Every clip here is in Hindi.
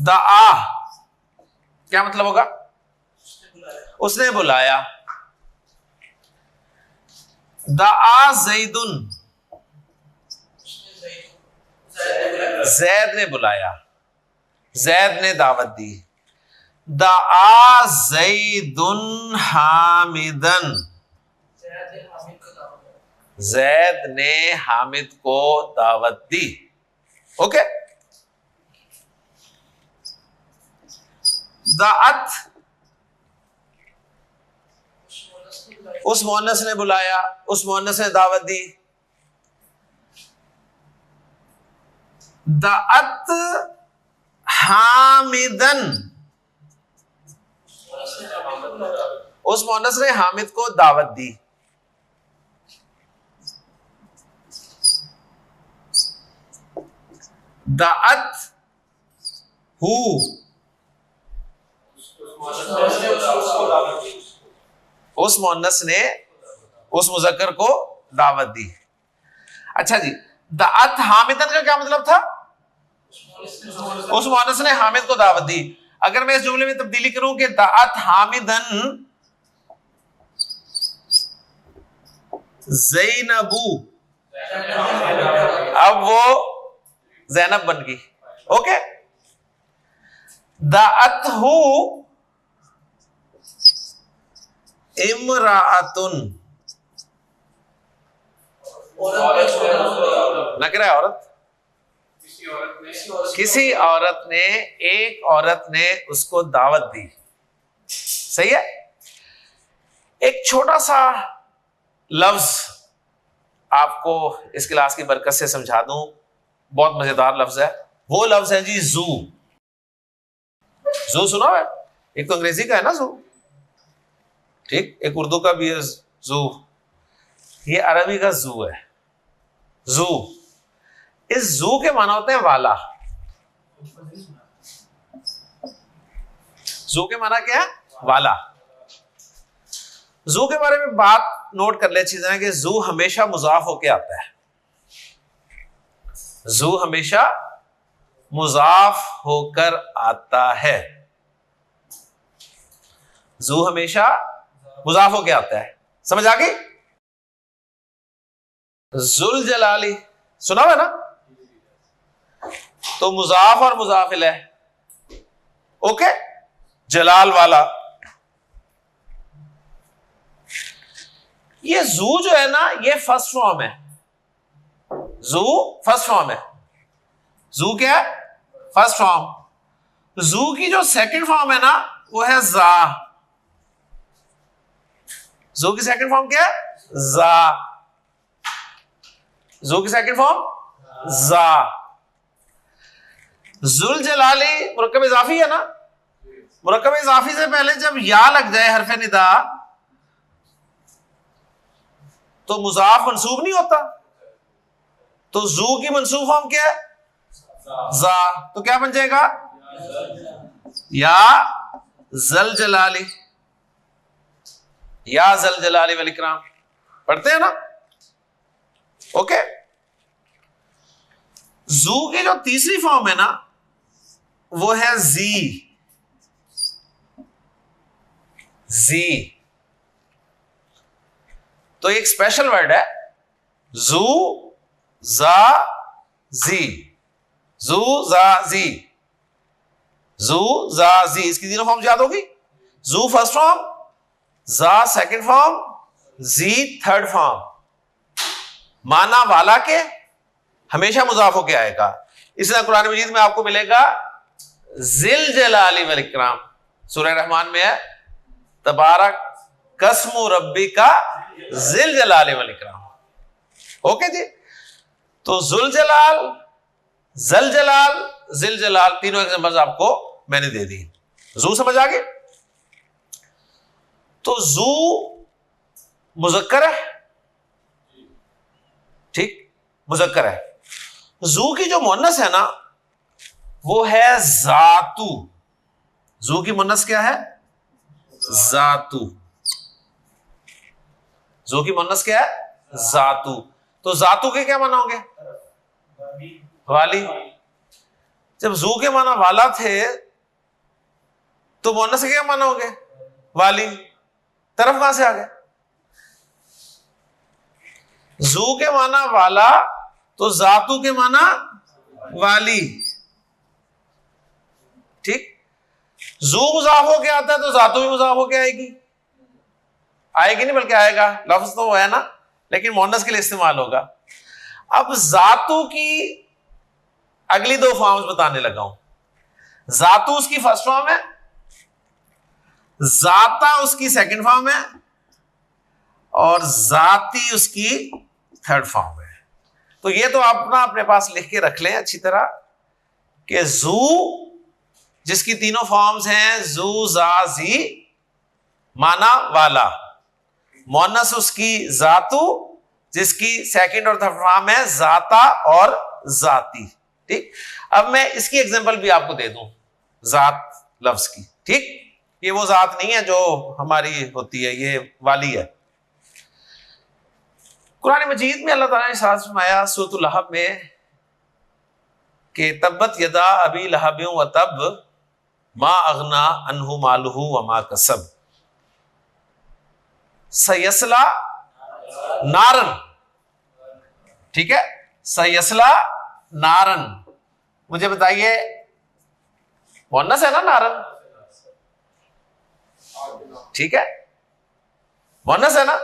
द आ क्या मतलब होगा? उसने बुलाया। द आ जैदुन, जैद ने बुलाया, जैद ने दावत दी। द आ जैदुन हामिदन, जैद ने हामिद को दावत दी। ओके। दअत, उस मोहन्नस ने बुलाया, उस मोहन्नस ने दावत दी। दअत हामिदन, उस मोहन्नस ने हामिद को दावत दी। दअत हु, उस मोहन्नस ने उस मुजक्कर को दावत दी। अच्छा जी, दअत हामिदन का क्या मतलब था? उस मोहन्नस ने हामिद को दावत दी। अगर मैं इस जुमले में तब्दीली करूं कि दअत हामिदन ज़ैनबू, अब वो ज़ैनब बन गई। ओके। दअत हु इमराअतुन, नकरा है औरत, किसी औरत ने, एक औरत ने उसको दावत दी। सही है। एक छोटा सा लफ्ज आपको इस क्लास की बरकत से समझा दूं, बहुत मजेदार लफ्ज है। वो लफ्ज है जी जू। जू सुना है? एक तो अंग्रेजी का है ना जू, ठीक, एक उर्दू का भी है जू, ये अरबी का जू है। जू, इस जू के माना होते हैं वाला। जू के माना क्या है? वाला। जू के बारे में बात नोट कर ले चीजें कि जू हमेशा मुजाफ होके आता है। जू हमेशा मुजाफ होकर आता है। जू हमेशा मुजाफ होके आता है। समझ आ गई? जुल जलाली सुना हुआ ना? तो मुजाफ और मुजाफ इलैह। ओके। जलाल वाला। ये जू जो है ना, ये फर्स्ट फॉर्म है। जू फर्स्ट फॉर्म है। जू क्या है? First form. जू की जो सेकंड फॉर्म है ना, वो है जा। जू की सेकंड फॉर्म क्या है? जा। जू की सेकंड फॉर्म जा। जुल जलाली मुरक्कब इजाफी है ना? मुरक्कब इजाफी से पहले जब या लग जाए हरफ निदा तो मुजाफ मंसूब नहीं होता। तो जू की मंसूब फॉर्म क्या है? जा। तो क्या बन जाएगा? या जल जलाली, या जल जलाली वल इकराम। पढ़ते हैं ना? ओके। जू की जो तीसरी फॉर्म है ना, वो है जी। जी तो एक स्पेशल वर्ड है जू जा जी। जू जा जी, जू जा जी, इसकी तीनों फॉर्म याद होगी। जू फर्स्ट फॉर्म, जा सेकंड फॉर्म, जी थर्ड फॉर्म। माना वाला के, हमेशा मुजाफ होके आएगा। इसलिए कुरान मजीद में आपको मिलेगा जिल जलाली वल इकराम। सूरह रहमान में है तबारक कसमु रब्बी का जिल जलाली वल इकराम। ओके जी। तो जुल जलाल, जल जलाल, जिल जलाल, तीनों एग्जांपल्स आपको मैंने दे दी। जू समझ आ गए? तो जू मुजक्कर है, ठीक, मुजक्कर है। जू की जो मुन्नस है ना, वो है जातू। जू की मुन्नस क्या है? जातू। जू की मुन्नस क्या है? जातू। तो जातू के क्या माना होंगे? वाली। जब जू के माना वाला थे तो मुअन्नस के क्या माना हो गए? वाली। तरफ कहां से आ गए? जू के माना वाला तो जातू के माना वाली। ठीक, जू मुजाफ होके आता है तो जातू भी मुजाफ होके आएगी, आएगी नहीं बल्कि आएगा, लफ्ज तो वो है ना, लेकिन मुअन्नस के लिए इस्तेमाल होगा। अब जातू की अगली दो फॉर्म्स बताने लगा हूं। जातू उसकी फर्स्ट फॉर्म है, जाता उसकी सेकंड फॉर्म है, और जाती उसकी थर्ड फॉर्म है। तो ये तो आप ना अपने पास लिख के रख लें अच्छी तरह कि जू जिसकी तीनों फॉर्म्स हैं, जू जा जी, माना वाला। मुअन्नस उसकी जातू जिसकी सेकंड और थर्ड फॉर्म है जाता और जाती। ठीक, अब मैं इसकी एग्जांपल भी आपको दे दूं जात लफ्ज की। ठीक, ये वो जात नहीं है जो हमारी होती है, ये वाली है। कुरान मजीद में अल्लाह ताला ने इरशाद फरमाया सूरह लहब में कि तब्बत यदा अबी लहब व तब मा अगना अन्हु मालुहु व मा कसब सयस्ला नारन। ठीक है, सयस्ला नारन। मुझे बताइए मुअन्नस है ना नारन? ठीक है, मुअन्नस है ना,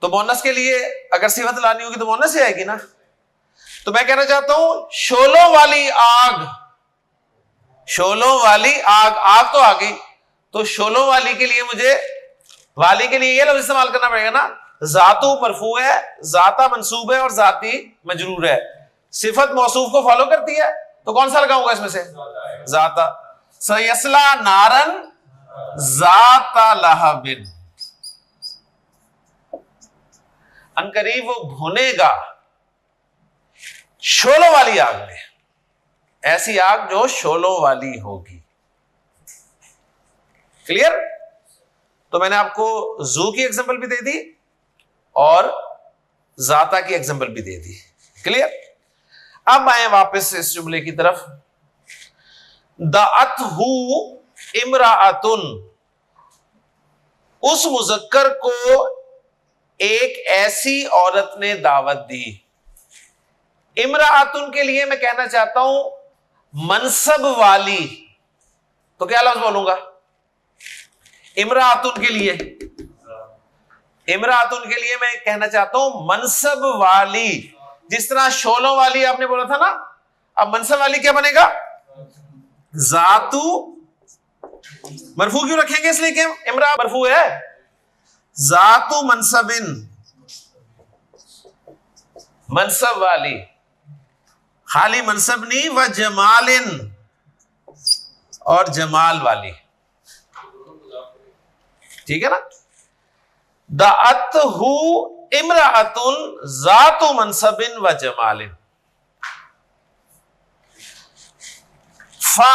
तो मुअन्नस के लिए अगर सिफत लानी होगी तो मुअन्नस ही आएगी ना। तो मैं कहना चाहता हूं शोलों वाली आग, शोलों वाली आग, आग तो आ गई, तो शोलों वाली के लिए मुझे वाली के लिए यह लफ्ज इस्तेमाल करना पड़ेगा ना। जातू मरफू है, जाता मंसूब है और जाती मजरूर है। सिफत मौसूफ को फॉलो करती है, तो कौन सा लगाऊंगा इसमें से? जाता। सयस्ला नारन जाता लहबिन, अनकरीब वो भुनेगा शोलों वाली आग में, ऐसी आग जो शोलों वाली होगी। क्लियर? तो मैंने आपको जू की एग्जांपल भी दे दी और जाता की एग्जांपल भी दे दी। क्लियर? अब आए वापस इस जुमले की तरफ। दाअतहु इमराअतुन, उस मुजक्कर को एक ऐसी औरत ने दावत दी। इमराअतुन के लिए मैं कहना चाहता हूं मनसब वाली, तो क्या लफ्ज बोलूंगा? इमराअतुन के लिए, इमराअतुन के लिए मैं कहना चाहता हूं मनसब वाली। जिस तरह शोलों वाली आपने बोला था ना, अब मनसब वाली क्या बनेगा? जातू। मरफू क्यों रखेंगे? इसलिए कि इमरा मरफू है। जातू मनसबिन, मनसब वाली, खाली मनसब नहीं, व जमालिन, और जमाल वाली। ठीक है ना? दाअतहु इमराअतुन जातु मनसबिन व जमालिन। फा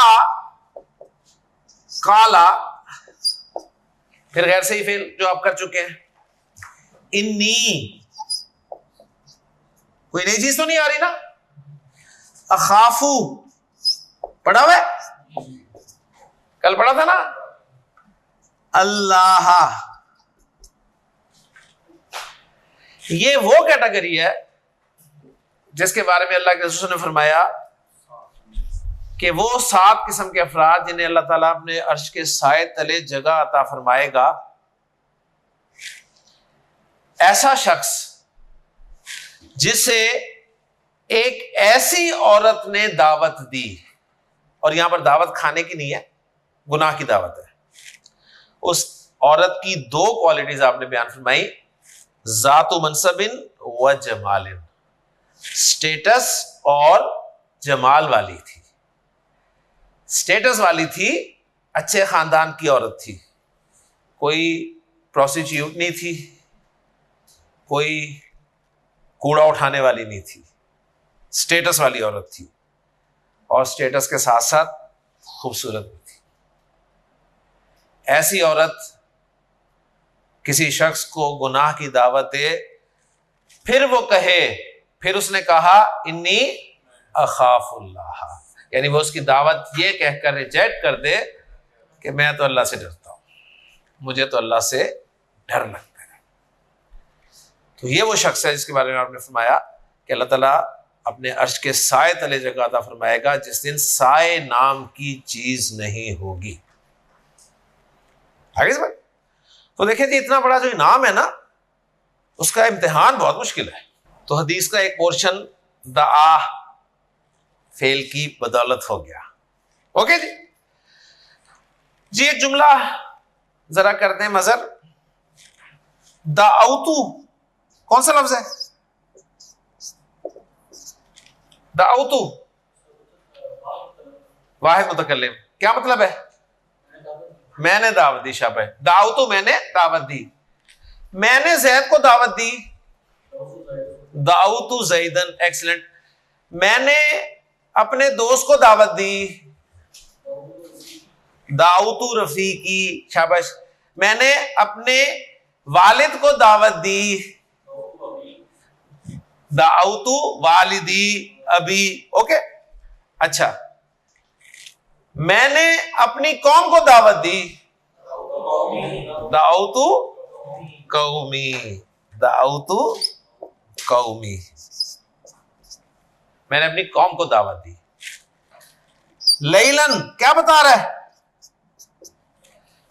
काला, फिर गैर सही फेल जो आप कर चुके हैं। इन्नी, कोई नई चीज तो नहीं आ रही ना? अखाफू पढ़ा हुआ है, कल पढ़ा था ना? अल्लाह, ये वो कैटेगरी है जिसके बारे में अल्लाह के रसूल ने फरमाया कि वो 7 किस्म के अफराद जिन्हें अल्लाह ताला अपने अर्श के साए तले जगह अता फरमाएगा। ऐसा शख्स जिसे एक ऐसी औरत ने दावत दी, और यहां पर दावत खाने की नहीं है, गुनाह की दावत है। उस औरत की 2 क्वालिटीज आपने बयान फरमाई, जातु मनसबिन व जमालिन, स्टेटस और जमाल वाली थी। स्टेटस वाली थी, अच्छे खानदान की औरत थी, कोई प्रोस्टिट्यूट नहीं थी, कोई कूड़ा उठाने वाली नहीं थी, स्टेटस वाली औरत थी, और स्टेटस के साथ साथ खूबसूरत भी थी। ऐसी औरत किसी शख्स को गुनाह की दावत दे, फिर वो कहे, फिर उसने कहा इन्नी अखाफुल्लाह, यानी वो उसकी दावत ये कहकर रिजेक्ट कर दे कि मैं तो अल्लाह से डरता हूं, मुझे तो अल्लाह से डर लगता है। तो ये वो शख्स है जिसके बारे में आपने फरमाया कि अल्लाह ताला अपने अर्श के साए तले जगह अता फरमाएगा जिस दिन साए नाम की चीज नहीं होगी। आगे से तो देखें जी, इतना बड़ा जो इनाम है ना, उसका इम्तिहान बहुत मुश्किल है। तो हदीस का एक पोर्शन दआ फेल की बदौलत हो गया। ओके जी, जी एक जुमला जरा कर दें मजर। दाउतु कौन सा लफ्ज है? दाउतु वाहिद मुतकल्लिम, क्या मतलब है? मैंने दावत दी। शाबाश। दाउतु मैंने दावत दी, मैंने जैद को दावत दी। दाउतु जैदन, एक्सीलेंट। मैंने अपने दोस्त को दावत दी। दाउतु रफीकी, शाबाश। मैंने अपने वालिद को दावत दी। दाउतु वालिदी अभी। ओके, अच्छा। मैंने अपनी कौम को दावत दी। दाउतु कौमी, दाउतु कौमी, मैंने अपनी कौम को दावत दी। लैलन क्या बता रहा है?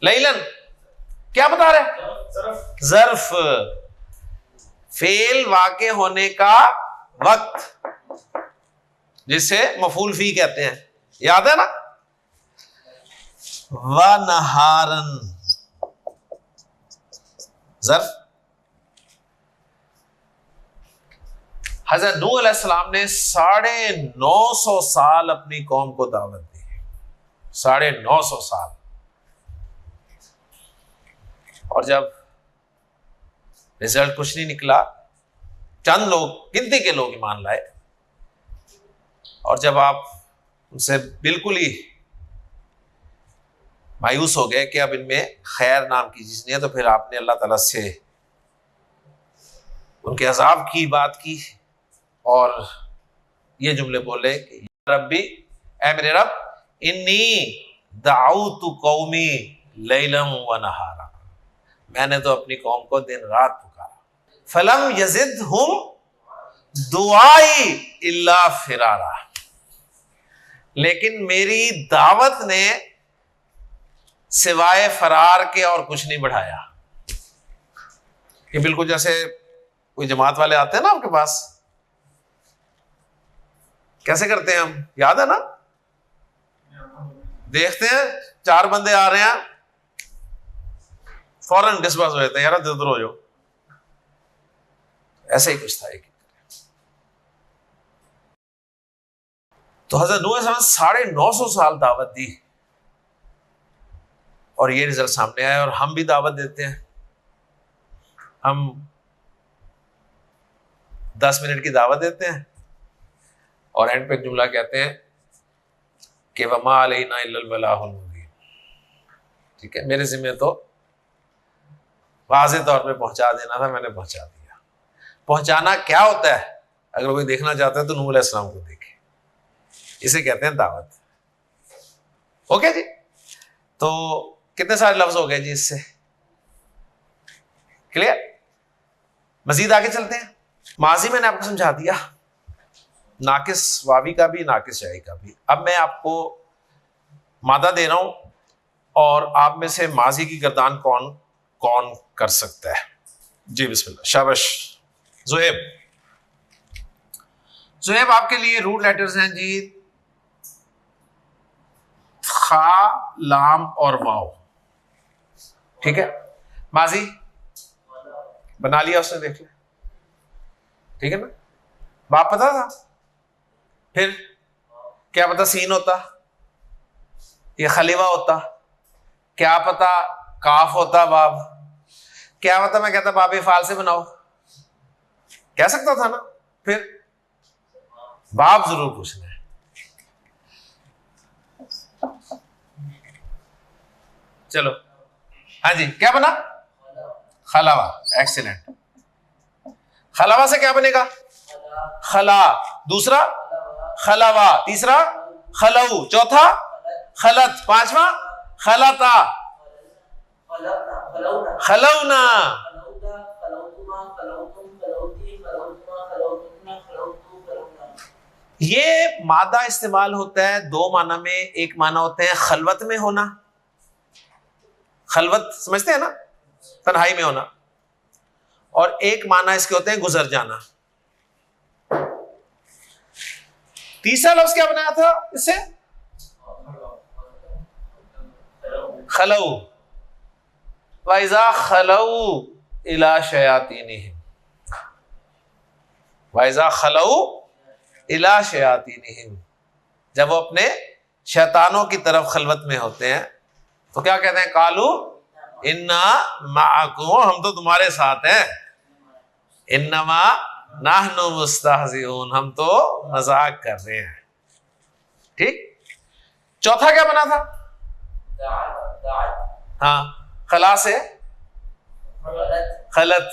लैलन क्या बता रहा है? ज़र्फ, फेल वाक़े होने का वक्त, जिसे मफूल फी कहते हैं, याद है ना? व नहारन, ज़र्फ। हज़रत नूह अलैहिस्सलाम ने 950 साल अपनी कौम को दावत दी। 950 साल। और जब रिजल्ट कुछ नहीं निकला, चंद लोग, गिनती के लोग ईमान लाए, और जब आप उनसे बिल्कुल ही मायूस हो गए कि अब इनमें खैर नाम की चीज नहीं है, तो फिर आपने अल्लाह ताला से उनके अजाब की बात की और ये जुमले बोले कि या रब्बी, ऐ मेरे रब, इन्नी दाऊतु कौमी लैलम व नहारा, मैंने तो अपनी कौम को दिन रात पुकारा। फलम यजिदहुम दुआई इल्ला फिरारा, लेकिन मेरी दावत ने सिवाय फरार के और कुछ नहीं बढ़ाया। ये बिल्कुल जैसे कोई जमात वाले आते हैं ना आपके पास, कैसे करते हैं हम, याद है ना? देखते हैं 4 बंदे आ रहे हैं, फौरन डिस्पर्स हो जाते हैं, यार दूर हो जाओ। ऐसे ही कुछ था। एक तो हज़रत नूह अलैहिस्सलाम 950 साल दावत दी और ये रिजल्ट सामने आया। और हम भी दावत देते हैं, हम 10 मिनट की दावत देते हैं और एंड पे एक जुमला कहते हैं कि वमा अलैना इल्लल बलागुल मुबीन। ठीक है, मेरे जिम्मे तो वाज़ेह तौर पे पहुंचा देना था, मैंने पहुंचा दिया। पहुंचाना क्या होता है? अगर कोई देखना चाहता है तो नूह अलैहिस्सलाम को देखे, इसे कहते हैं दावत। ओके जी, तो कितने सारे लफ्ज हो गए जी इससे? क्लियर? मजीद आगे चलते हैं। माजी मैंने आपको समझा दिया, नाकिस वावी का भी, नाकिस शाही का भी। अब मैं आपको मादा दे रहा हूं और आप में से माजी की गर्दान कौन कौन कर सकता है? जी बिस्मिल्लाह, शाबाश। ज़ुहैब, ज़ुहैब आपके लिए रूट लेटर्स हैं जी, खा, लाम और वाव। ठीक है, माजी बना लिया उसने, देख लिया, ठीक है ना? बाप पता था, फिर क्या पता सीन होता या खलीवा होता, क्या पता काफ होता बाब, क्या पता मैं कहता बाबे फाल से बनाओ, कह सकता था ना? फिर बाप जरूर पूछना है। चलो, हाँ जी, क्या बना? खलावा, एक्सीलेंट। खलावा से क्या बनेगा? खला, दूसरा खलावा, तीसरा खलऊ, चौथा खलत, पांचवा खलता, खलौना, ये मादा इस्तेमाल होता है दो माना में। एक माना होते हैं खलवत में होना, खलवत समझते हैं ना, तन्हाई में होना, और एक माना इसके होते हैं गुजर जाना। तीसरा लफ्ज क्या बनाया था इससे? खलऊ, वाइजा खलऊ इला शयातीनिहिम, वाइजा खलऊ इला शयातीनिहिम, जब वो अपने शैतानों की तरफ खलवत में होते हैं तो क्या कहते हैं? कालू इन्ना माअकुम, हम तो तुम्हारे साथ हैं। इन्नमा नाहनु मुस्तहज़िऊन, हम तो मजाक कर रहे हैं। ठीक। चौथा क्या बना था? हाँ, खला से खलत।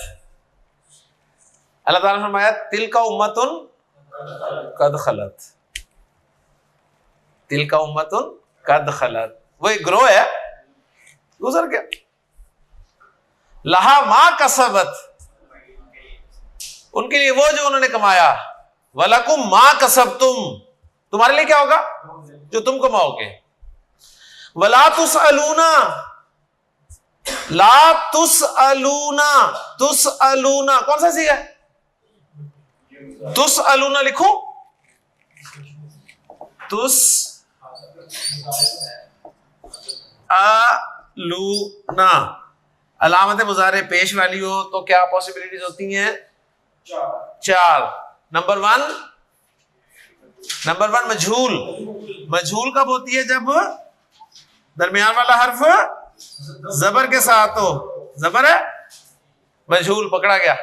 अल्लाह ताला ने फरमाया तिलका उम्मतुन कद खलत, तिलका उम्मतुन कद खलत, वो एक ग्रोह है, गुजर गया। लहा मा कसबत, उनके लिए वो जो उन्होंने कमाया। वलकुम मा कसबतुम, तुम्हारे लिए क्या होगा? जो तुम कमाओगे। वला तुसअलूना, ला तुसअलूना, तुसअलूना कौन सा सीगा? तुसअलूना लिखो, तुस अलूना, अलामत मुजारे पेश वाली हो तो क्या पॉसिबिलिटीज होती हैं? चार। नंबर वन मजहूल, मजहूल कब होती है? जब दरमियान वाला हर्फ जबर के साथ हो। जबर है, मजहूल, पकड़ा गया।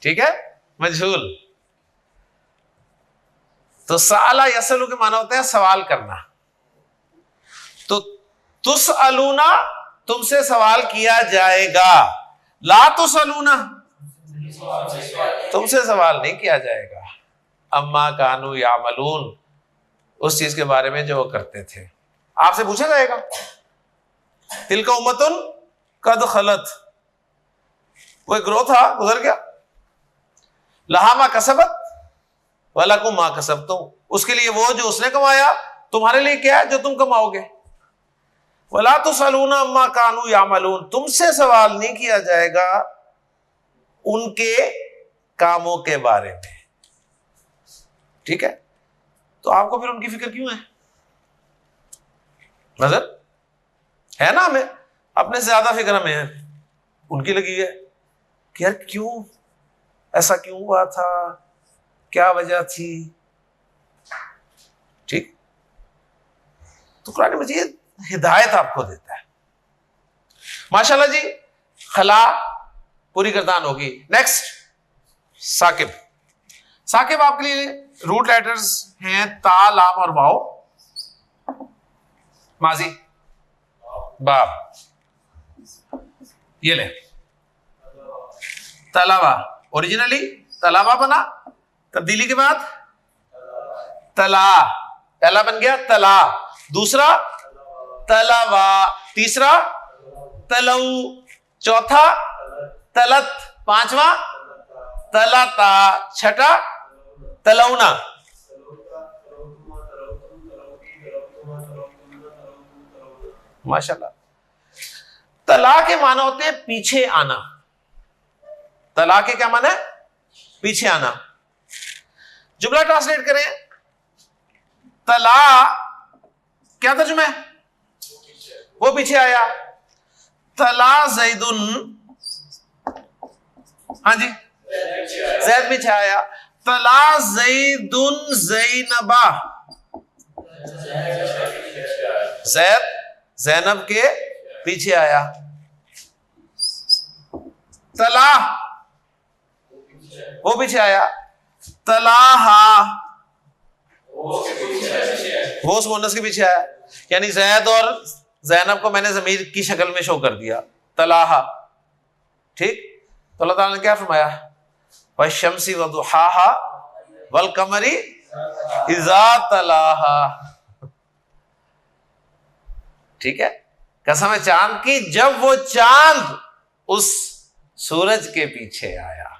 ठीक है, मजहूल। तो साला यसलू के माना होता है सवाल करना। तो तुसअलूना, तुमसे सवाल किया जाएगा। ला तुसअलूना, तुमसे सवाल नहीं किया जाएगा। अम्मा कानू यामलून, उस चीज के बारे में जो वो करते थे, आपसे पूछा जाएगा। तिलका उम्मतुन कद खलत, वो एक ग्रोह था, गुजर गया। लहा मा कसबत वलकुम मा कसबतुम, उसके लिए वो जो उसने कमाया, तुम्हारे लिए क्या है जो तुम कमाओगे। वला तुसअलूना अम्मा कानू यामलून, तुमसे सवाल नहीं किया जाएगा उनके कामों के बारे में। ठीक है, तो आपको फिर उनकी फिक्र क्यों है? नजर है ना, हमें अपने से ज्यादा फिक्र हमें है, उनकी लगी है कि यार क्यों ऐसा क्यों हुआ था, क्या वजह थी। ठीक, तो कुरान मजीद हिदायत आपको देता है। माशाल्लाह जी, खला पूरी गर्दान होगी। नेक्स्ट साकिब। साकिब आपके लिए रूट लेटर्स हैं ता, लाम और वाओ। माजी, बाब, ये ले। तलावा, ओरिजिनली तलावा बना, तब्दीली के बाद तला, पहला बन गया तला, दूसरा तलावा, तीसरा तलऊ, चौथा तलत, पांचवा तलाता, छठा तलौना। माशाल्लाह। तला के माना होते हैं पीछे आना। तला के क्या माना है? पीछे आना। जुमला ट्रांसलेट करें, तला क्या तर्जुमा है? वो पीछे आया। तला जैदुन, हाँ जी, जैद पीछे आया। तला जैदुन जैनबा, जैद जैनब के पीछे आया। तला वो पीछे आया। तलाहा वो उस मुन्नस के पीछे आया, यानी जैद और जैनब को मैंने जमीर की शक्ल में शो कर दिया, तलाहा। ठीक, तो अल्लाह ताला ने क्या फरमाया? वशम्सी वदुहाहा वल कमरी इज़ा तलाहा। ठीक है, कसम है चांद की, जब वो चांद उस सूरज के पीछे आया।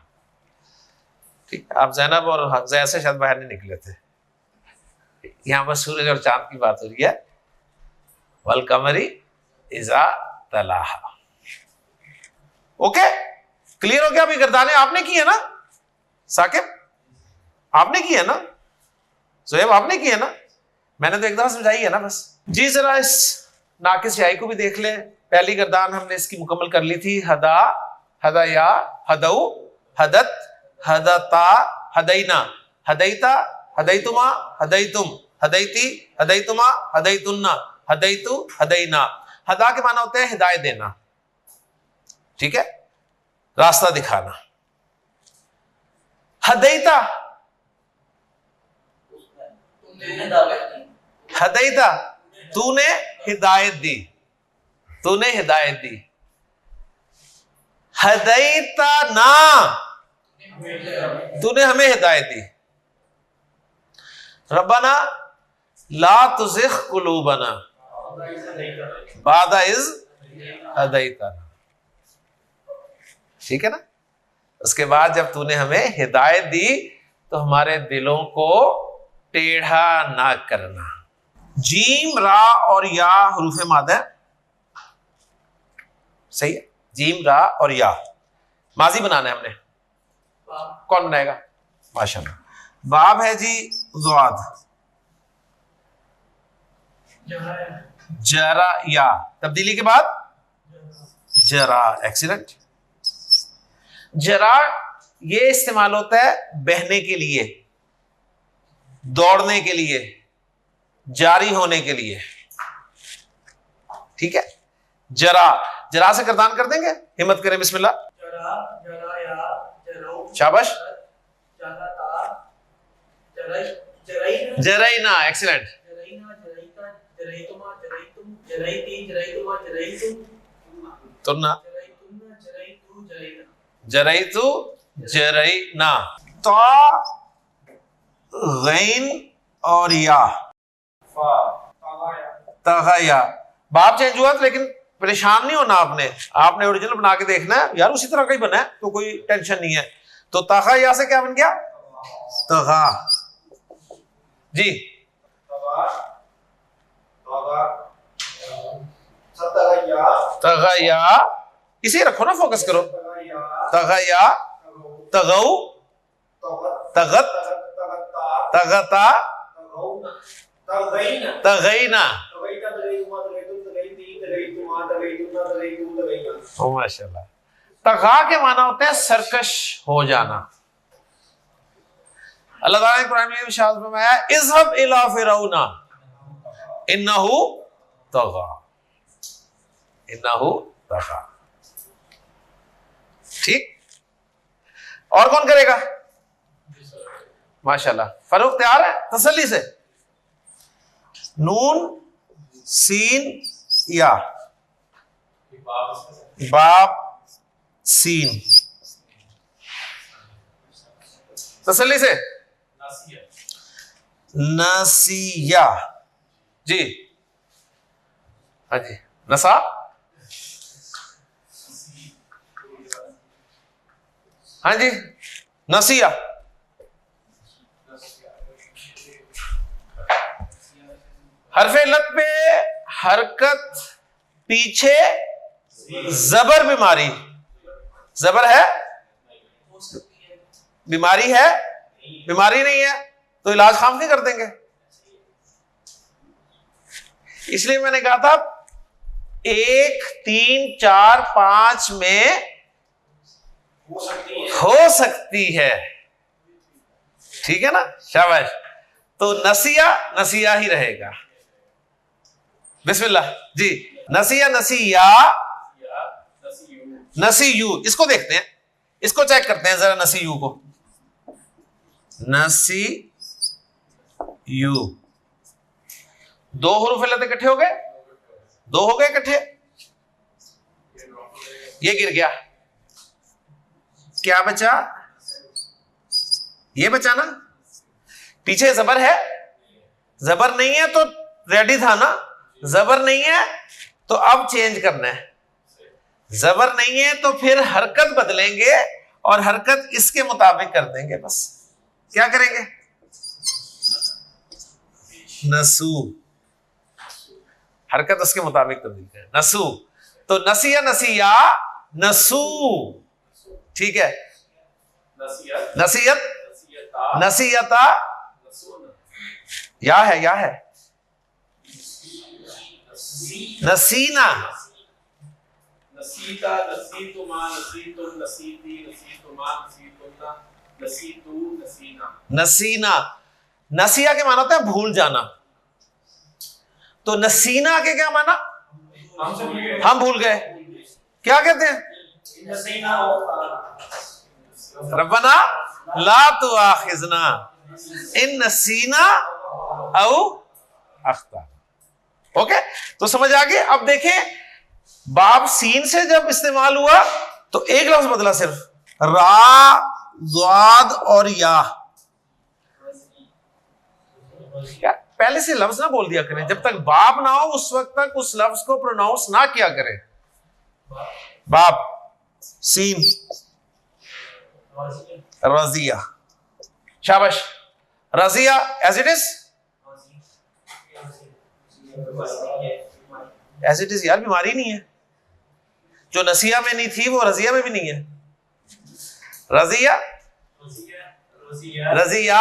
ठीक है, आप जैनब और हमजा से शायद बाहर नहीं निकले थे, यहां पर सूरज और चांद की बात हो रही है। वल कमरी इज़ा तलाहा। ओके, क्लियर हो गया? अभी गर्दाने आपने की है ना साकिब, आपने की है ना सोहेब, आपने की है ना? मैंने तो एक दफा समझाई है ना बस। जी जरा इस नाकिस शाई को भी देख लें। पहली गर्दान हमने इसकी मुकम्मल कर ली थी। हदा, हदाया, हदऊ, हदत, हदता, हदैना, हदैता, हदैतुमा, हदैतुम, हदैती, हदैतुमा, हदैतुन्ना, हदैतु, हदैना। हदा के माना होते हैं हिदायत देना, ठीक है, रास्ता दिखाना। हदैता, हदैता, तूने हिदायत दी, तूने हिदायत दी। हदैता ना, तूने हमें हिदायत दी। रब्बना ला तुज़िग़ कुलूबना बादा इज़ हदैतना। ठीक है ना? उसके बाद जब तूने हमें हिदायत दी तो हमारे दिलों को टेढ़ा ना करना। जीम, रा और या हरूफ मादा, सही है? जीम, रा और या माजी बनाना है हमने। कौन बनाएगा? माशाअल्लाह। बाब है जी ज़ुआद, जरा या, तब्दीली के बाद जरा। एक्सीलेंट। जरा ये इस्तेमाल होता है बहने के लिए, दौड़ने के लिए, जारी होने के लिए। ठीक है, जरा, जरा से गर्दान कर देंगे, हिम्मत करें, बिस्मिल्लाह। जरा, जरा या, जरो, शाबाश। जरैना, एक्सीलेंट। तुन्ना, जरैतु, जरैना। ता, गैन और या, तगया। बाप चेंज हुआ लेकिन परेशान नहीं होना आपने, आपने ओरिजिनल बना के देखना है यार, उसी तरह का ही बना है तो कोई टेंशन नहीं है। तो तगया से क्या बन गया? तगा। जी, तगया, इसे रखो ना, फोकस करो। तगया, तगौ, तगत, तगता, तगैना। माशाल्लाह। तगा के माना होते हैं सरकश हो जाना। अल्लाह ताला ने कुरान में इरशाद फरमाया, इज़हब इला फिरौना इन्नहु तगा, इन्नहु तगा। ठीक, और कौन करेगा? माशाल्लाह। फरूक तैयार है तसल्ली से? नून, सीन, या, बाप, सीन, तसल्ली से। नसिया, जी, हाँ जी, नसा, हाँ जी, नसिया। हरफे लत पे हरकत पीछे जबर बीमारी, जबर है, बीमारी है, बीमारी नहीं है तो इलाज खाम नहीं कर देंगे। इसलिए मैंने कहा था 1, 3, 4, 5 में हो सकती है। ठीक है ना? शाबाश। तो नसिया, नसिया ही रहेगा। बिस्मिल्लाह जी। नसिया, नसिया, नसीयू। इसको देखते हैं, इसको चेक करते हैं जरा, नसीयू को। नसी यू, 2 हुरूफ लत इकट्ठे हो गए, 2 हो गए इकट्ठे, ये गिर गया, क्या बचा? ये बचा ना। पीछे जबर है, जबर नहीं है तो रेडी था ना, जबर नहीं है तो अब चेंज करना है, जबर नहीं है तो फिर हरकत बदलेंगे और हरकत इसके मुताबिक कर देंगे। बस क्या करेंगे, नसू, हरकत उसके मुताबिक तब्दील करें, नसू। तो नसिया नसिया नसू, ठीक है, नसीयत नसीयता, या है नसीना, नसीता, नसीतुमा, नसीतुम, नसीती, नसीतुमा, नसीतुन्ना, नसीतु, नसीना। नसीना, नसिया के माना होता है भूल जाना, तो नसीना के क्या माना, हम भूल गए। क्या कहते हैं, रब्बना ला तुआखिजना इन नसीना औ अख्ता। ओके, तो समझ आ गई। अब देखें, बाब सीन से जब इस्तेमाल हुआ तो एक लफ्ज बदला, सिर्फ रा, ज़ाद और या। पहले से लफ्ज ना बोल दिया करें, जब तक बाब ना हो उस वक्त तक उस लफ्ज को प्रोनाउंस ना किया करें। बाब, सीन, रजिया, शाबाश, रजिया एज इट इज यार, बीमारी नहीं है, जो नसिया में नहीं थी वो रजिया में भी नहीं है। रजिया, रजिया,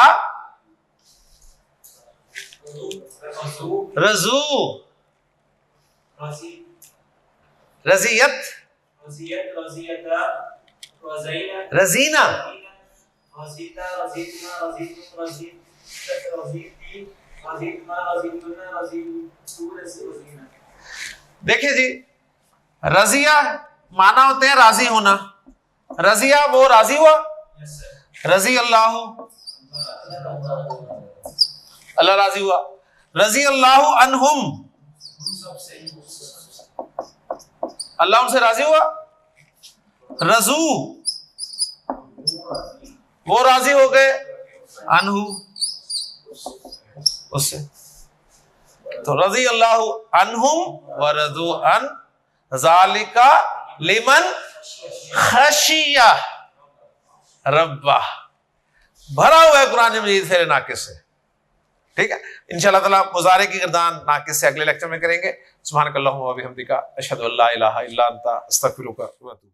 रजू, रजियत, रजीना, देखिए जी, रजिया माना होते हैं राजी होना, रजिया वो राजी हुआ, रजी अल्लाह, अल्लाह राजी हुआ, रजी अल्लाह अनहुम, अल्लाह उनसे राजी हुआ, रजू वो राजी हो गए, अनहु उससे। तो रजी अल्लाह अनहुम व रजू अन ज़ालिका लिमन खशिया रब्बा। भरा हुआ है कुरान मजीद फेरे नाकिस से, ठीक है। इंशाअल्लाह ताला मुजारे की गर्दान नाकिस से अगले लेक्चर में करेंगे। सुब्हानकल्लाहुम्मा व बिहम्दिका अशहदु अल्ला इलाहा इल्ला अंता अस्तगफिरुका व अतूबु।